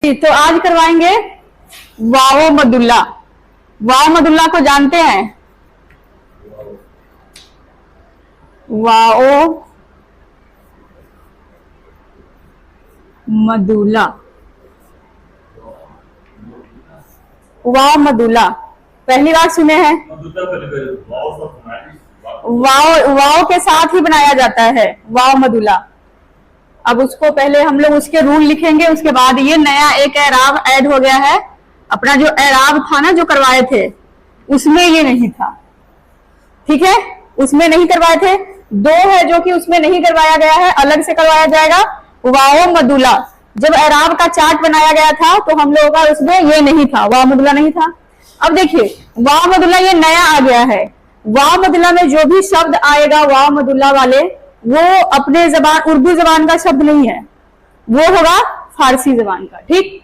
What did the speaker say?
तो आज करवाएंगे वाओ मदुल्ला। वाओ मदुल्ला को जानते हैं? वाओ मदुल्ला, वाओ मदुल्ला पहली बार सुने हैं? वाओ वाओ के साथ ही बनाया जाता है वाओ मदुल्ला। अब उसको पहले हम लोग उसके रूल लिखेंगे, उसके बाद ये नया एक एराब ऐड हो गया है। अपना जो एराब था ना जो करवाए थे उसमें ये नहीं था, ठीक है, उसमें नहीं करवाए थे। दो है जो कि उसमें नहीं करवाया गया है, अलग से करवाया जाएगा। वाओ मदुल्ला जब एराब का चार्ट बनाया गया था तो हम लोगों का उसमें ये नहीं था, वाओ मदुल्ला नहीं था। अब देखिए वाओ मदुल्ला ये नया आ गया है। वाओ मदुल्ला में जो भी शब्द आएगा वाओ मदुल्ला वाले, वो अपने जबान उर्दू जबान का शब्द नहीं है, वो होगा फारसी जबान का, ठीक।